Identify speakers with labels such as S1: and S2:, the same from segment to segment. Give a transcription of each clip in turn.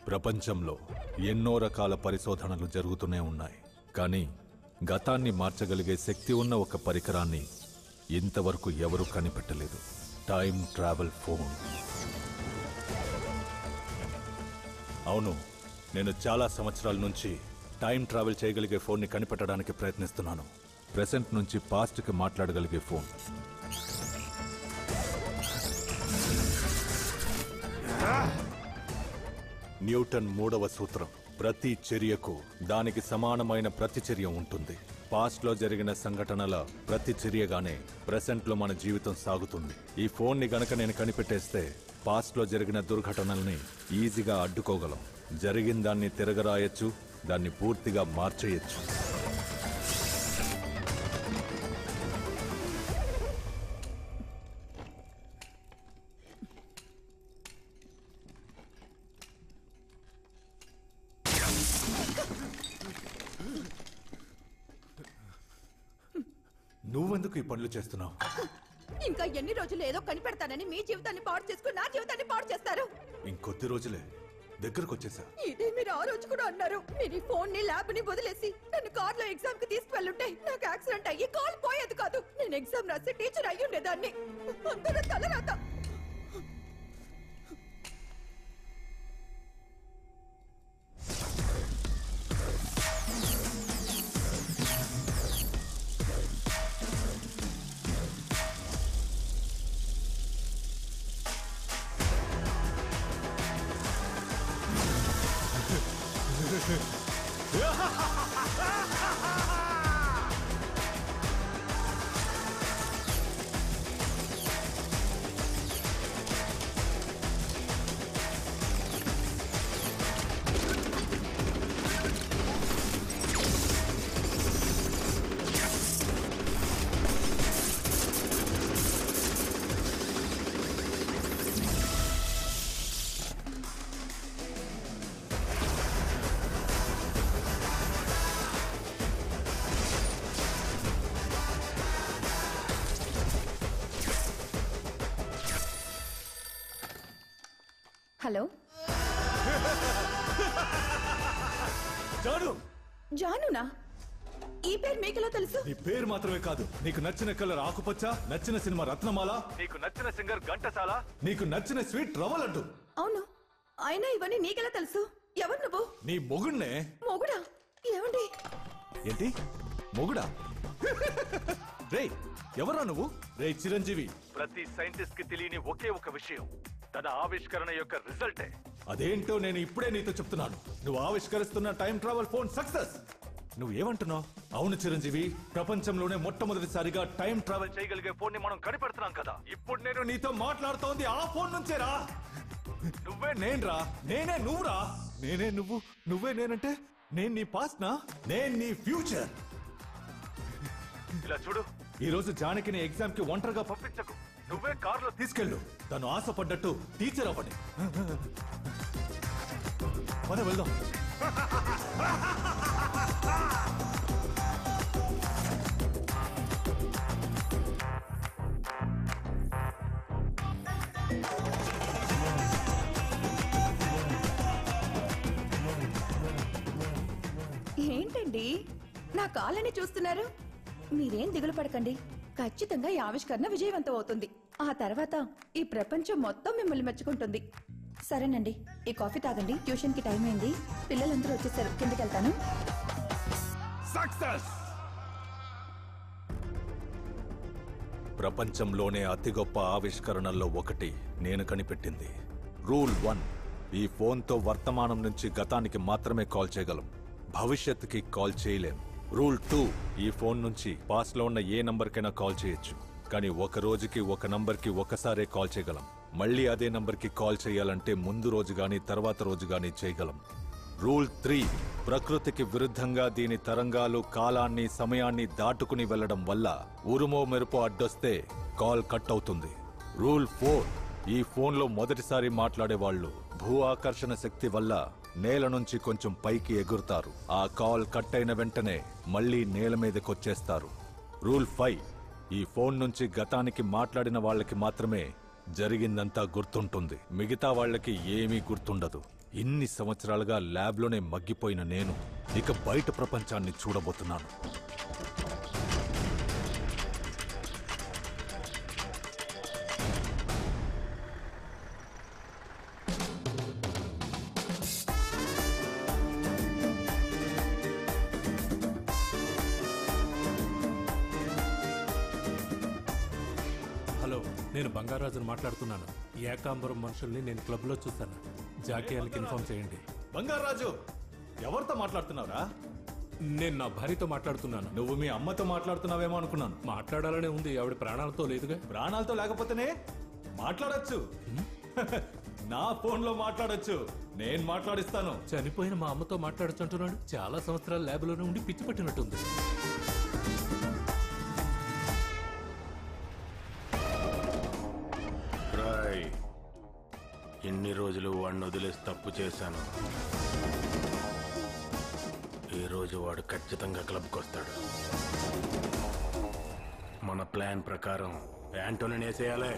S1: ప్రపంచంలో ఎన్నో రకాల పరిశోధనలు జరుగుతూనే ఉన్నాయి. కానీ గతాన్ని మార్చగలిగే శక్తి ఉన్న ఒక పరికరాన్ని ఇంతవరకు ఎవరూ కనిపెట్టలేదు. Time travel phone. అవును, నేను చాలా సంవత్సరాల నుంచి టైం ట్రావెల్ చేయగలిగే ఫోన్ని కనిపెట్టడానికి ప్రయత్నిస్తున్నాను. ప్రెసెంట్ నుంచి పాస్ట్కి మాట్లాడగలిగే ఫోన్. న్యూటన్ 3వ సూత్రం, ప్రతి చర్యకు దానికి సమానమైన ప్రతిచర్య ఉంటుంది. పాస్ట్లో జరిగిన సంఘటనల ప్రతిచర్యగానే ప్రెసెంట్లో మన జీవితం సాగుతుంది. ఈ ఫోన్ని గనక నేను కనిపెట్టేస్తే పాస్ట్లో జరిగిన దుర్ఘటనల్ని ఈజీగా అడ్డుకోగలం. జరిగిన దాన్ని తిరగరాయొచ్చు, దాన్ని పూర్తిగా మార్చేయచ్చు. నువ్వెందుకు ఈ పనులు చేస్తున్నావు?
S2: ఇంకా ఎన్ని రోజులు ఏదో కనిపెడతానని మీ జీవితాన్ని పాడు చేసుకుని నా జీవితాన్ని పాడు చేస్తారు.
S1: ఇంకొద్ది రోజులే, దగ్గరకు వచ్చేసా.
S2: ఇదే మీరు ఆ రోజు కూడా అన్నారు. మీరు ఈ ఫోన్ ని ల్యాబ్ ని వదిలేసి నన్ను కార్ లో ఎగ్జామ్ కి తీసుకువెళ్ళుంటే నాకు యాక్సిడెంట్ అయ్యి కాల్ పోయేది కాదు. నేను ఎగ్జామ్ రాసి టీచర్ అయ్యి ఉండేదాన్ని. అందరూ తలరాత. హలో
S1: జాను.
S2: జానునా? ఈ పేరు మీకెలా తెలుసు?
S1: నీ పేరు మాత్రమే కాదు, నీకు నచ్చిన కలర్ ఆకుపచ్చ, నచ్చిన సినిమా రత్నమాల, నీకు నచ్చిన సింగర్ ఘంటసాల, నీకు నచ్చిన స్వీట్ రవ్వ లడ్డు.
S2: అవును, అయినా ఇవన్నీ నీకెలా తెలుసు? ఎవరు నువ్వు?
S1: నీ మొగుణ్ణే.
S2: మొగుడా? ఏమండి?
S1: ఏంటి మొగుడా? రే, ఎవరా నువ్వు? రే చిరంజీవి, ప్రతి సైంటిస్ట్ కి తెలియని ఒకే ఒక విషయం, తన ఆవిష్కరణ యొక్క రిజల్టే. అదేంటో నేను ఇప్పుడే నీతో చెప్తున్నాను. నువ్వు ఆవిష్కరిస్తున్న టైం ట్రావెల్ ఫోన్ సక్సెస్. నువ్వేమంటున్నావు? అవును చిరంజీవి, ప్రపంచంలోనే మొట్టమొదటిసారిగా టైం ట్రావెల్ చేయగలిగే ఫోన్ ని మనం కనిపెడుతున్నాం కదా. ఇప్పుడు నేను నీతో మాట్లాడుతోంది ఆ ఫోన్ నుంచేరా. నువ్వే నేనురా, నేనే నువ్వురా. నేనే నువ్వు, నువ్వే నేనంటే నేను నీ పాస్ట్ నా, నేను నీ ఫ్యూచర్. ఇలా చూడు, ఈ రోజు జానకిని ఎగ్జామ్ కి ఒంటరిగా పంపించకు. నువ్వే కారులో తీసుకెళ్ళు. తను ఆశపడ్డట్టు టీచర్ అవ్వని. పద వెళ్దాం.
S2: ఏంటండి నా కాళ్ళని చూస్తున్నారు? మీరేం దిగులు పడకండి, ఖచ్చితంగా ఈ ఆవిష్కరణ విజయవంతం అవుతుంది. ఆ తర్వాత ఈ ప్రపంచం మొత్తం మిమ్మల్ని మెచ్చుకుంటుంది. సరేనండి, ఈ కాఫీ తాగండి. ట్యూషన్ కి టైం అయింది. పిల్లలందరూ వచ్చేసారు, కిందకి వెళ్తాను.
S1: సక్సెస్. ప్రపంచంలోనే అతి గొప్ప ఆవిష్కరణల్లో ఒకటి నేను కనిపెట్టింది. రూల్ 1, ఈ ఫోన్తో వర్తమానం నుంచి గతానికి మాత్రమే కాల్ చేయగలం, భవిష్యత్తుకి కాల్ చేయలేం. రూల్ 2, ఈ ఫోన్ నుంచి పాస్ట్ లో ఉన్న ఏ నంబర్కైనా కాల్ చేయొచ్చు, కానీ ఒక రోజుకి ఒక నంబర్కి ఒకసారే కాల్ చేయగలం. మళ్ళీ అదే నంబర్కి కాల్ చేయాలంటే ముందు రోజు గాని తర్వాత రోజు గాని చేయగలం. రూల్ 3, ప్రకృతికి విరుద్ధంగా దీని తరంగాలు కాలాన్ని సమయాన్ని దాటుకుని వెళ్లడం వల్ల ఉరుమో మెరుపో అడ్డొస్తే కాల్ కట్ అవుతుంది. రూల్ 4, ఈ ఫోన్లో మొదటిసారి మాట్లాడేవాళ్లు భూ ఆకర్షణ శక్తి వల్ల నేల నుంచి కొంచెం పైకి ఎగురుతారు. ఆ కాల్ కట్ అయిన వెంటనే మళ్లీ నేల మీదకొచ్చేస్తారు. రూల్ 5, ఈ ఫోన్ నుంచి గతానికి మాట్లాడిన వాళ్ళకి మాత్రమే జరిగిందంతా గుర్తుంటుంది, మిగతా వాళ్ళకి ఏమీ గుర్తుండదు. ఇన్ని సంవత్సరాలుగా ల్యాబ్లోనే మగ్గిపోయిన నేను ఇక బయట ప్రపంచాన్ని చూడబోతున్నాను.
S3: హలో, నేను బంగారాజును మాట్లాడుతున్నాను. ఏకాంబరం మనుషుల్ని నేను క్లబ్లో చూశాను. జాకీయానికి ఇన్ఫార్మ్ చేయండి.
S1: బంగారాజు, ఎవరితో మాట్లాడుతున్నావురా?
S3: నేను నా భార్యతో మాట్లాడుతున్నాను.
S1: నువ్వు మీ అమ్మతో మాట్లాడుతున్నావేమో అనుకున్నాను.
S3: మాట్లాడాలనే ఉంది, ఆవిడ ప్రాణాలతో లేదుగా.
S1: ప్రాణాలతో లేకపోతేనే మాట్లాడొచ్చు. నా ఫోన్లో మాట్లాడొచ్చు, నేను మాట్లాడిస్తాను.
S3: చనిపోయిన మా అమ్మతో మాట్లాడొచ్చంటున్నాడు. చాలా సంవత్సరాలు ల్యాబ్లోనే ఉండి పిచ్చి పట్టినట్టుంది.
S4: ఎన్ని రోజులు వాడిని వదిలేసి తప్పు చేశాను. ఈ రోజు వాడు ఖచ్చితంగా క్లబ్కి వస్తాడు. మన ప్లాన్ ప్రకారం యాంటోని వేసేయాలి.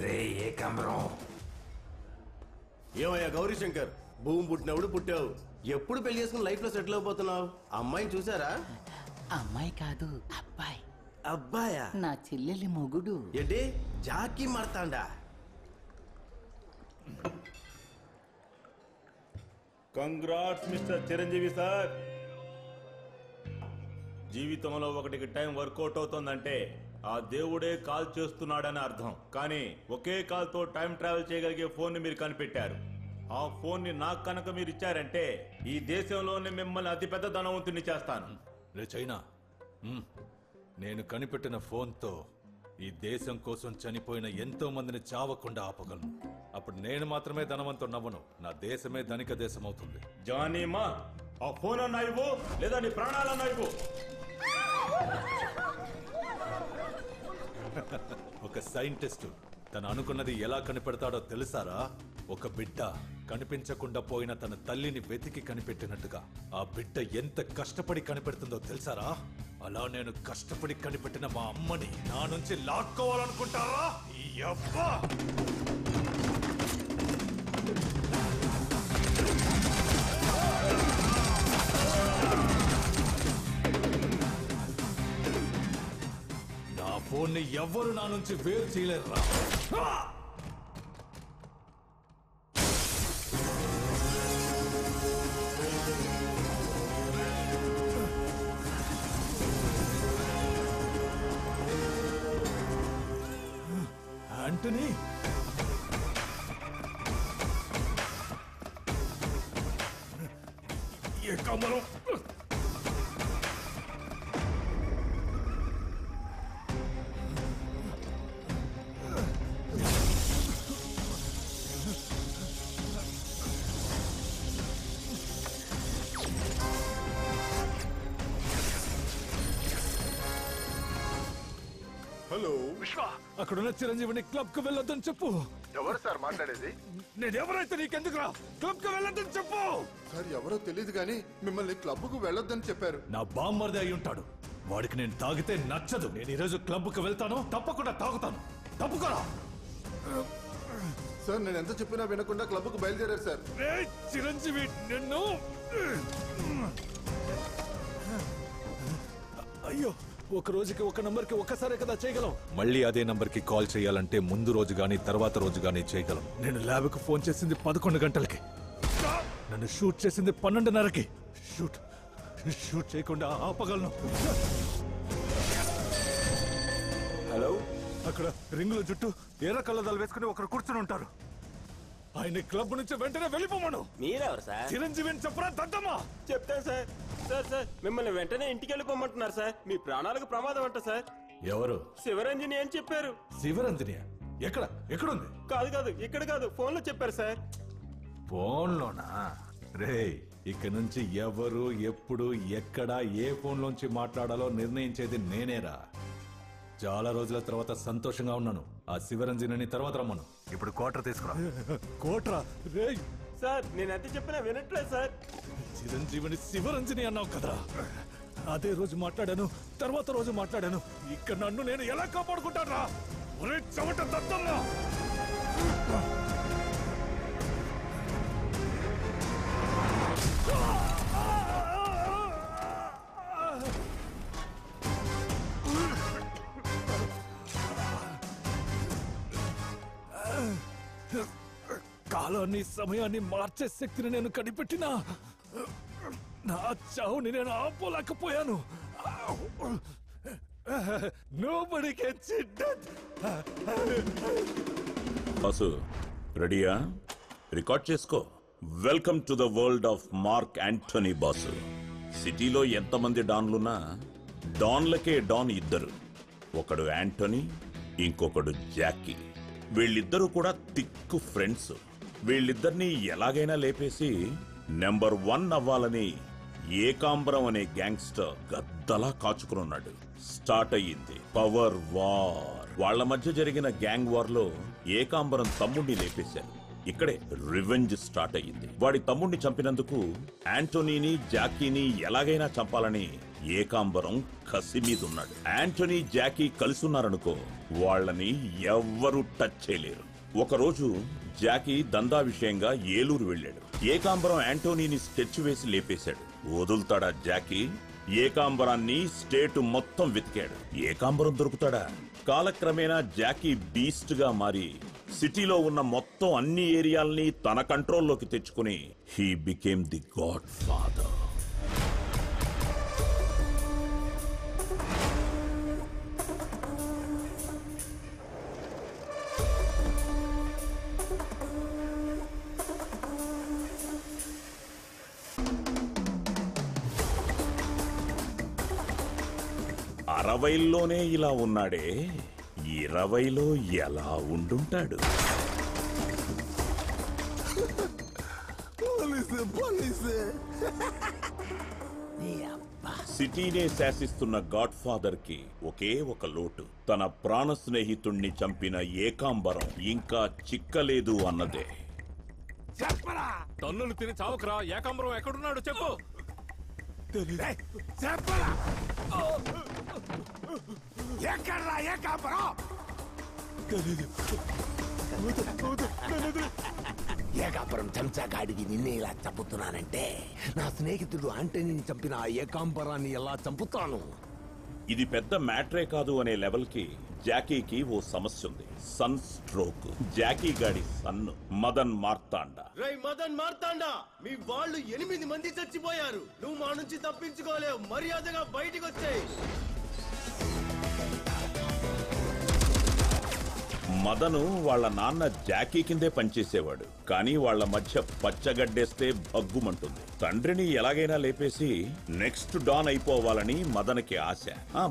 S5: రే ఏకాంబరం,
S6: ఏమయ్యా గౌరీశంకర్, భూమి పుట్టినప్పుడు పుట్టావు, ఎప్పుడు పెళ్లి చేసుకుని లైఫ్ లో సెటిల్ అయిపోతున్నావు? అమ్మాయిని చూసారా?
S7: అమ్మాయి కాదు, అబ్బాయి.
S6: అబ్బాయా?
S7: నా చెల్లెలి మొగుడు.
S6: ఏంటి జాకీ మారతాండా?
S8: Congrats mister Chiranjeevi sir. జీవితంలో ఒకటికి టైం వర్కౌట్ అవుతుందంటే ఆ దేవుడే కాల్ చేస్తున్నాడని అర్థం. కానీ ఒకే కాల్ తో టైం ట్రావెల్ చేయగలిగే ఫోన్ ని మీరు కనిపెట్టారు. ఆ ఫోన్ ని నాకు కనుక మీరు ఇచ్చారంటే ఈ దేశంలోనే మిమ్మల్ని అతిపెద్ద ధనవంతుని చేస్తాను.
S1: రే చైనా, నేను కనిపెట్టిన ఫోన్తో ఈ దేశం కోసం చనిపోయిన ఎంతో మందిని చావకుండా ఆపగలను. అప్పుడు నేను మాత్రమే ధనవంతున్నవ్వను, నా దేశమే ధనిక దేశం అవుతుంది.
S8: జానీమా, ఆ ఫోన్ అన్నా ఇవ్వు, లేదా నీ ప్రాణాలన్నా ఇవ్వు.
S1: ఒక సైంటిస్టు తను అనుకున్నది ఎలా కనిపెడతాడో తెలుసారా? ఒక బిడ్డ కనిపించకుండా పోయిన తన తల్లిని వెతికి కనిపెట్టినట్టుగా ఆ బిడ్డ ఎంత కష్టపడి కనిపెడుతుందో తెలుసారా? అలా నేను కష్టపడి కనిపెట్టిన మా అమ్మని నా నుంచి లాక్కోవాలనుకుంటారా? ఈ అబ్బా! నా ఫోన్ని ఎవ్వరు నా నుంచి వేరు చేయలేరురా. యాంటనీ, ఏకాంబరం,
S9: హలో
S1: విశ్వ, అక్కడున్న చిరంజీవిని క్లబ్ కు వెళ్ళొద్దని చెప్పు.
S9: ఎవరు సార్ మాట్లాడేది?
S1: నేనెవరైతే నీకెందుకురా? క్లబ్ కు వెళ్ళొద్దని చెప్పు.
S9: సార్ ఎవరో తెలియదు కానీ మిమ్మల్ని క్లబ్ కు వెళ్ళొద్దని చెప్పారు.
S1: నా బామ్మర్ది అయి ఉంటాడు. వాడికి నేను తాగితే నచ్చదు. నేను ఈరోజు క్లబ్ కు వెళ్తాను, తప్పకుండా తాగుతాను. తప్పుకోరా.
S9: సార్ నేను ఎంత చెప్పినా వినకుండా క్లబ్ కు బయలుదేరారు సార్.
S1: చిరంజీవి, నిన్ను అయ్యో, ఒక రోజుకి ఒక నంబర్ కి ఒక్కసారే కదా చేయగలం. మళ్ళీ అదే నంబర్ కి కాల్ చేయాలంటే ముందు రోజు గానీ తర్వాత రోజు గానీ చేయగలం. నేను ల్యాబ్ కు ఫోన్ చేసింది 11 గంటలకి, నన్ను షూట్ చేసింది 12:30కి. షూట్ చేయకుండా ఆపగలను.
S6: హలో,
S1: అక్కడ రింగుల జుట్టు ఎర్ర కళ్ళదాలు వేసుకుని ఒకరు కూర్చుని ఉంటారు. ఆయన క్లబ్ నుంచి వెంటనే వెళ్ళిపోమను.
S6: మీరెవరు సార్?
S1: చిరంజీవి అని చెప్పరా దద్దమ్మా?
S6: చెప్తాను సార్. సార్ మిమ్మల్ని వెంటనే ఇంటికి వెళ్ళిపోమంటున్నారు సార్. మీ ప్రాణాలకు ప్రమాదం అంట సార్.
S1: ఎవరు?
S6: శివరంజని అని చెప్పారు.
S1: శివరంజని ఎక్కడుంది?
S6: కాదు, ఇక్కడ కాదు, ఫోన్ లో చెప్పారు సార్.
S1: ఫోన్లోనా? రే, ఇక నుంచి ఎవరు ఎప్పుడు ఎక్కడ ఏ ఫోన్లోంచి మాట్లాడాలో నిర్ణయించేది నేనేరా. చాలా రోజుల తర్వాత సంతోషంగా ఉన్నాను. ఆ శివరంజని తర్వాత రమ్మను. ఇప్పుడు క్వార్టర్ తీసుకురా. క్వార్టరా? రే
S6: సార్ నేను ఎంత చెప్పినా వినట్లేదు సార్.
S1: చిరంజీవిని శివరంజని అన్నావు కదరా. అదే రోజు మాట్లాడాను, తర్వాత రోజు మాట్లాడాను. ఇక్కడ నన్ను నేను ఎలా కాపాడుకుంటానా? ఒరే చెమట దత్తమ్మా! కాలాన్ని సమయాన్ని మార్చే శక్తిని నేను కనిపెట్టినా నా చావుని నేను ఆపోలేకపోయాను. Nobody can cheat that.
S8: Boss రెడీయా? రికార్డ్ చేసుకో. Welcome to the world of mark Anthony. Boss, సిటీలో ఎంతమంది డాన్లున్నా డాన్లకే డాన్ ఇద్దరు. ఒకడు యాంటోనీ, ఇంకొకడు జాకీ. వీళ్ళిద్దరూ కూడా థిక్ ఫ్రెండ్స్. వీళ్ళిద్దరినీ ఎలాగైనా లేపేసి నెంబర్ 1 అవ్వాలని ఏకాంబరం అనే గ్యాంగ్స్టర్ గద్దలా కాచుకున్నాడు. స్టార్ట్ అయ్యింది పవర్ వార్. వాళ్ల మధ్య జరిగిన గ్యాంగ్ వార్ లో ఏకాంబరం తమ్ముడిని లేపేశారు. ఇక్కడే రివెంజ్ స్టార్ట్ అయ్యింది. వాడి తమ్ముడిని చంపినందుకు యాంటోనీని, జాకీని ఎలాగైనా చంపాలని ఏకాంబరం కసి మీదున్నాడు. యాంటోనీ, జాకీ కలుసున్నారనుకో, వాళ్ళని ఎవ్వరూ టచ్ చేయలేరు. ఒకరోజు జాకీ దందా విషయంగా ఏలూరు వెళ్ళాడు. ఏకాంబరం యాంటోనీని స్కెచ్ వేసి లేపేశాడు. వదులుతాడా జాకీ? ఏకాంబరాన్ని స్టేట్ మొత్తం వెతికాడు. ఏకాంబరం దొరుకుతాడా? కాలక్రమేణా జాకీ బీస్ట్ గా మారి సిటీలో ఉన్న మొత్తం అన్ని ఏరియాల్ని తన కంట్రోల్లోకి తెచ్చుకుని he became the godfather. అరవైల్లోనే ఇలా ఉన్నాడే, 20లో ఎలా ఉండుంటాడు? సిటీనే శాసిస్తున్న గాడ్ ఫాదర్ కి ఒకే ఒక లోటు. తన ప్రాణ స్నేహితుణ్ణి చంపిన ఏకాంబరం ఇంకా చిక్కలేదు అన్నదే.
S3: తన్నులు తిని చావకరా. ఏకాంబరం ఎక్కడున్నాడు చెప్పు.
S5: ఏకాంబరం చెంచాగాడికి నిన్నే ఇలా చంపుతున్నానంటే నా స్నేహితుడు ఆంటనీని చంపిన ఆ ఏకాంబరాన్ని ఎలా చంపుతాను?
S8: ఇది పెద్ద మ్యాటరే కాదు అనే లెవెల్ కి జాకీకి ఓ సమస్య ఉంది. Sun stroke. జాకీ గాడి సన్ను మదన్ మార్తాండా.
S6: మదన్ మార్తాండా, మీ వాళ్ళు 8 మంది చచ్చిపోయారు. నువ్వు మా నుంచి తప్పించుకోలేవు. మర్యాదగా బయటికి వచ్చాయి.
S8: మదను వాళ్ళ నాన్న జాకీ కిందే పనిచేసేవాడు. కానీ వాళ్ళ మధ్య పచ్చగడ్డేస్తే భగ్గుమంటుంది. తండ్రిని ఎలాగైనా లేపేసి నెక్స్ట్ డాన్ అయిపోవాలని మదన్కి ఆశ.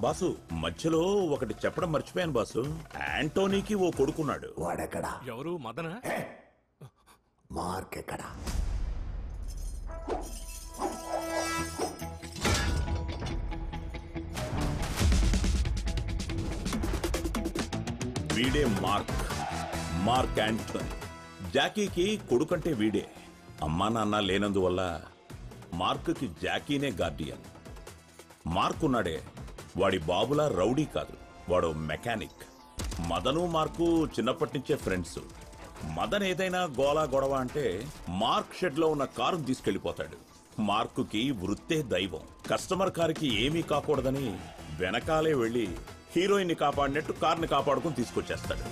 S8: బాసు, మధ్యలో ఒకటి చెప్పడం మర్చిపోయాను బాసు. యాంటోనీకి ఓ కొడుకున్నాడు.
S5: వాడెక్కడా?
S3: ఎవరు? మదన?
S5: మార్క్ ఎక్కడా?
S8: వీడే మార్క్ యాంటోనీ. జాకీకి కొడుకంటే వీడే. అమ్మా నాన్న లేనందువల్ల మార్క్కి జాకీనే గార్డియన్. మార్క్ ఉన్నాడే, వాడి బాబులా రౌడీ కాదు, వాడు మెకానిక్. మదను మార్కు చిన్నప్పటి నుంచే ఫ్రెండ్స్. మదన్ ఏదైనా గోలా గొడవ అంటే మార్క్ షెడ్ లో ఉన్న కారును తీసుకెళ్లిపోతాడు. మార్కుకి వృత్తే దైవం. కస్టమర్ కారుకి ఏమీ కాకూడదని వెనకాలే వెళ్లి హీరోయిన్ ని కాపాడినట్టు కార్ని కాపాడుకుని తీసుకొచ్చేస్తాడు.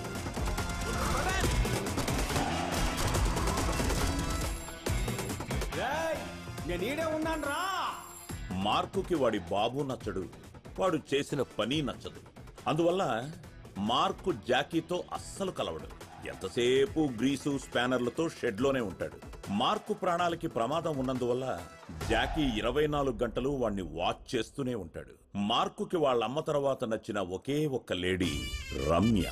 S8: మార్కుకి వాడి బాబు నచ్చడు, వాడు చేసిన పని నచ్చదు. అందువల్ల మార్కు జాకీతో అస్సలు కలవడు. ఎంతసేపు గ్రీసు స్పానర్లతో షెడ్లోనే ఉంటాడు. మార్కు ప్రాణాలకి ప్రమాదం ఉన్నందువల్ల జాకీ 24 గంటలు వాణ్ణి వాచ్ చేస్తూనే ఉంటాడు. మార్కుకి వాళ్ళమ్మ తర్వాత నచ్చిన ఒకే ఒక్క లేడీ రమ్య.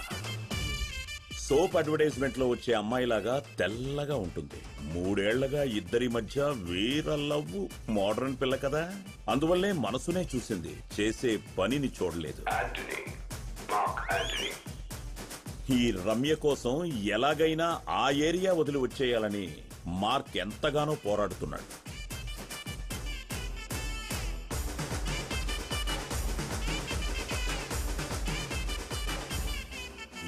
S8: సోప్ అడ్వర్టైజ్మెంట్ లో వచ్చే అమ్మాయిలాగా తెల్లగా ఉంటుంది. 3 ఏళ్లగా ఇద్దరి మధ్య వీర లవ్వు. మోడర్న్ పిల్ల కదా, అందువల్లే మనసునే చూసింది, చేసే పనిని చూడలేదు. ఈ రమ్య కోసం ఎలాగైనా ఆ ఏరియా వదిలి వచ్చేయాలని మార్క్ ఎంతగానో పోరాడుతున్నాడు.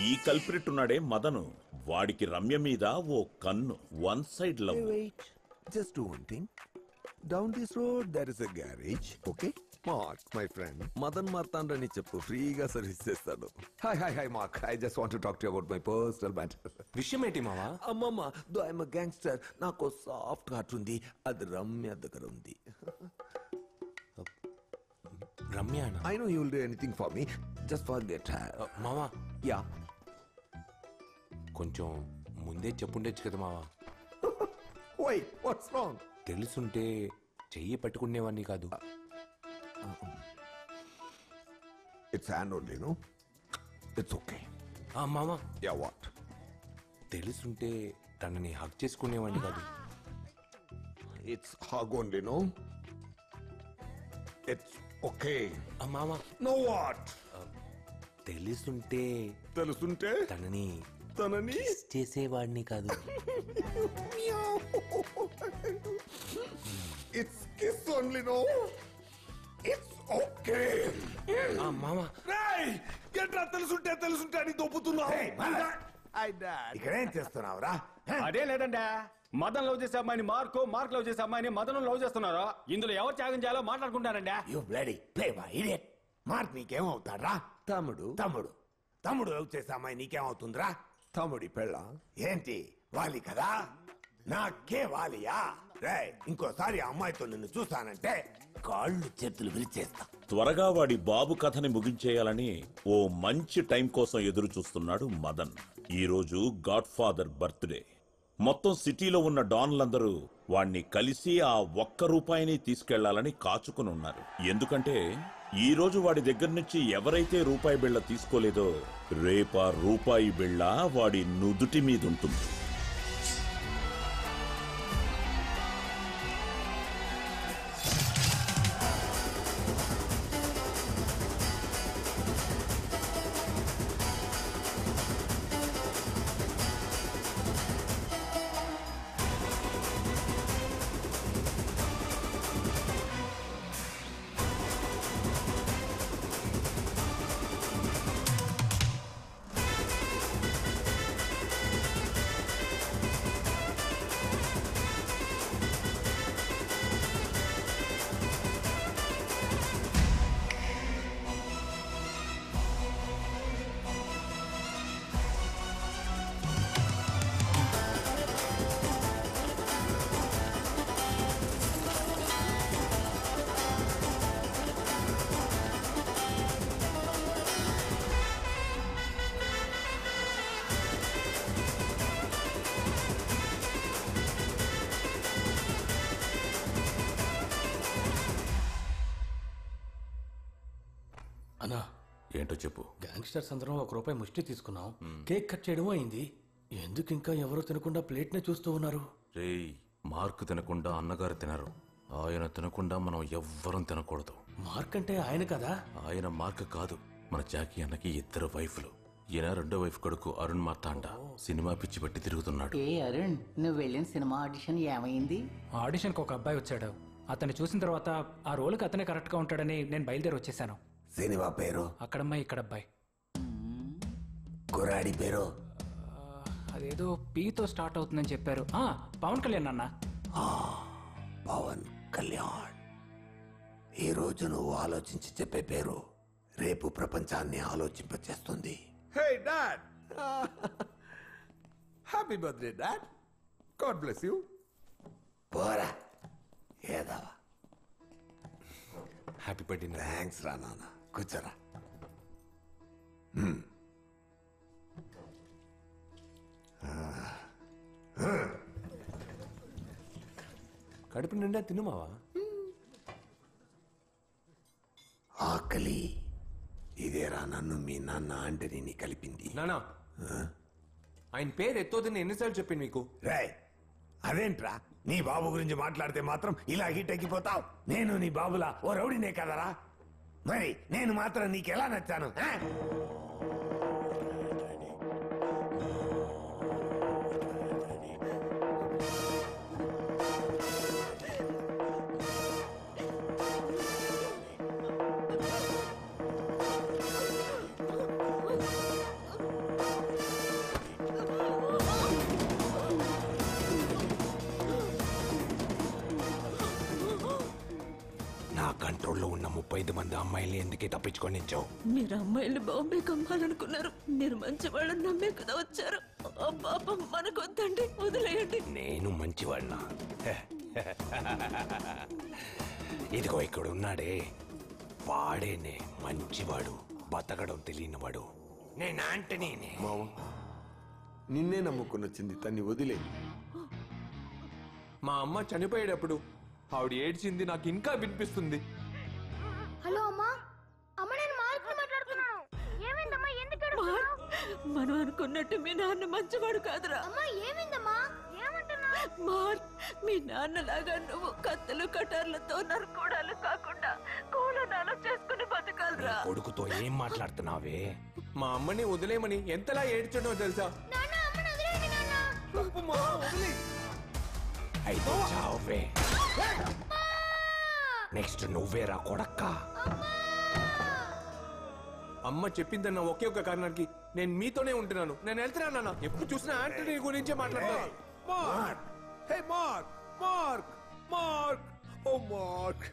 S10: ఈ కల్ప్రిట్ ఉన్నాడే మదను, వాడికి రమ్య మీద ఓ కన్ను, one side love.
S5: Wait, just do one thing. Down this road there is a garage. Okay Mark my friend, Madan మార్తాండ్రని చెప్పు, ఫ్రీగా సర్వీస్ చేస్తాడు. Hi hi hi Mark, I just want to talk to you about my personal matter.
S4: విషయం ఏంటి మావా?
S5: అమ్మమ్మ, though I'm a gangster, నాకు soft heart ఉంది, అది రమ్య దగ్గర ఉంది.
S4: Ramya
S5: I know you will do anything for me, just forget her.
S4: మావా
S5: యా,
S4: కొంచెం ముందే చెప్పుండొచ్చు కదా మావా.
S5: Why what's wrong?
S4: తెలుసుంటే చెయ్యి పట్టుకునేవాడిని కాదు.
S5: It's hand only, no it's okay.
S4: మావా
S5: యా వాట్?
S4: తెలుసుంటే తనని హక్ చేసుకునేవాడిని కాదు.
S5: It's hug only, no it's okay.
S4: మావా
S5: నో వాట్?
S4: తెలుసుంటే తనని kiss చేసేవాడిని కాదు.
S5: It's kiss only, no it's okay.
S4: మావా
S5: ఎట్లా తెలుసుంటే అని దొబ్బుతున్నావు? ఇక్కడేం చేస్తున్నావురా?
S11: అదే లేదండి, మదన్ లవ్ చేసే అమ్మాయిని మార్క్ లవ్ చేసే అమ్మాయిని మదన్ లవ్ చేస్తున్నారా? ఇందులో ఎవరు త్యాగం చేయాలో మాట్లాడుకుంటారండి.
S5: You bloody play by idiot. Mark నీకేమవుతాడ్రా? తమ్ముడు తమ్ముడు తమ్ముడు లవ్ చేసే అమ్మాయి నీకేమవుతుందిరా? తమ్ముడి పెళ్ళ ఏంటి? వాలి కదా, నాకే వాలియా? రే, ఇంకోసారి ఆ అమ్మాయితో నిన్ను చూస్తానంటే కాళ్ళు చేతులు విరిచేస్తా.
S10: త్వరగా వాడి బాబు కథని ముగించేయాలని ఓ మంచి టైం కోసం ఎదురు చూస్తున్నాడు మదన్. ఈ రోజు గాడ్ ఫాదర్ బర్త్డే. మొత్తం సిటీలో ఉన్న డాన్లందరూ వాణ్ణి కలిసి ఆ ఒక్క రూపాయిని తీసుకెళ్లాలని కాచుకుని ఉన్నారు. ఎందుకంటే ఈ రోజు వాడి దగ్గర నుంచి ఎవరైతే రూపాయి బిళ్ళ తీసుకోలేదో రేపా రూపాయి బిళ్ళ వాడి నుదుటి మీదుంటుంది.
S11: అన్నా,
S10: ఏంటో చెప్పు.
S11: గ్యాంగ్స్టర్స్ అందరం ₹1 ముష్టి తీసుకున్నాం, కేక్ కట్ చేయడం అయింది. ఎందుకు ఇంకా ఎవరు తినకుండా ప్లేట్ నే చూస్తూ ఉన్నారు?
S12: రేయ్, మార్క్ తినకుండా అన్నగారు తినరు. ఆయన తినకుండా మనం ఎవ్వరం తినకూడదు.
S11: మార్క్ అంటే ఆయన కదా?
S12: ఆయన మార్క్ కాదు, మన జాకీ అన్నకి 2 వైఫ్లు. ఈయన 2వ వైఫ్ కొడుకు అరుణ్ మార్తాండ. సినిమా పిచ్చి పట్టి తిరుగుతున్నాడు.
S7: ఏ అరుణ్, నువ్వు వెళ్ళిన సినిమా ఆడిషన్ ఏమైంది?
S13: ఆడిషన్కి ఒక అబ్బాయి వచ్చాడు. అతన్ని చూసిన తర్వాత ఆ రోల్కి అతనే కరెక్ట్గా ఉంటాడని నేను బయలుదేరి వచ్చేసాను.
S5: సినిమా పేరు?
S13: అక్కడమ్మాయి ఇక్కడ అబ్బాయి.
S5: కురాడి పేరు?
S13: అదేదో పీతో స్టార్ట్ అవుతుందని చెప్పారు. పవన్ కళ్యాణ్ అన్న.
S5: పవన్ కళ్యాణ్. ఈ రోజు నువ్వు ఆలోచించి చెప్పే పేరు రేపు ప్రపంచాన్ని ఆలోచింపచేస్తుంది. Hey dad, happy birthday dad. God bless you. పోరా ఏదావా.
S4: Happy birthday.
S5: థ్యాంక్స్ రా నాన్న. కూర్చోరా.
S4: కడుపు నిండా తినుమావా.
S5: ఆకలి ఇదేరా నన్ను మీ నాన్న ఆంటనీని కలిపింది.
S4: నానా, ఆయన పేరు ఎత్తోదని ఎన్నిసార్లు చెప్పింది మీకు?
S5: రే, అదేంట్రా నీ బాబు గురించి మాట్లాడితే మాత్రం ఇలా హీట్ ఎక్కిపోతావు? నేను నీ బాబులా ఓ రౌడీనే కదరా? మరి నేను మాత్రం నీకెలా నచ్చాను? 5 మంది అమ్మాయిల్ని ఎందుకే తప్పించుకొని నించావు?
S14: మీరు అమ్మాయిలు బాంబే కమ్మాలనుకున్నారు. మీరు మంచి వాళ్ళని నమ్మే కదా వచ్చారు. ఆ పాపం మనకొద్దండి, వదిలేయండి.
S5: నేను మంచివాడినా? ఇదిగో ఇక్కడ ఉన్నాడే, వాడేనే మంచివాడు, బతకడం తెలియనివాడు. నేను ఆంటనీనే.
S15: మామ, నిన్నే నమ్ముకుని వచ్చింది, తన్ని వదిలే. మా అమ్మ చనిపోయేటప్పుడు ఆవిడ ఏడ్చింది నాకు ఇంకా వినిపిస్తుంది.
S16: హలో అమ్మా. అమ్మ, నేను మార్కుని మాట్లాడుతున్నాను. ఏమైందమ్మా? ఎందుకు ఏడుస్తున్నావ్?
S14: మనం అనుకున్నట్టు మీ నాన్న మంచివాడు కాదురా.
S16: అమ్మా ఏమైందమ్మా? ఏమంటున్నావ్?
S14: మార్క్, మీ నాన్నలాగా నువ్వు కత్తులు కటార్లతో నరుకోడాలు కాకుండా కూలనాలు చేసుకుని బతకాలరా.
S5: కొడుకుతో ఏం మాట్లాడుతున్నావే?
S15: మా అమ్మని వదిలేమని ఎంతలా ఏడ్చడో తెలుసా?
S16: నాన్న, అమ్మని వదిలేయండి నాన్న.
S15: తప్పు మా, వదిలే.
S5: అయితే చావే. నెక్స్ట్ నువ్వేరా కొడక్క.
S15: అమ్మ చెప్పిందన్న ఒకే ఒక కారణానికి నేను మీతోనే ఉంటున్నాను. నేను వెళ్తున్నాను నాన్న. ఎప్పుడు చూసినా ఆంటనీ గురించే మాట్లాడతాను. మార్క్, హే మార్క్, మార్క్, మార్క్, ఓ మార్క్.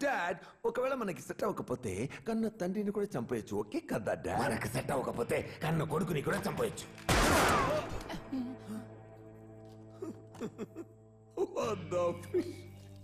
S15: డాడ్, ఒకవేళ మనకి సెట్ అవ్వకపోతే కన్న తండ్రిని కూడా చంపేయచ్చు, ఓకే కదా డాడ్?
S5: మనకు సెట్ అవ్వకపోతే కన్న కొడుకుని కూడా చంపవచ్చు.
S15: What the fish?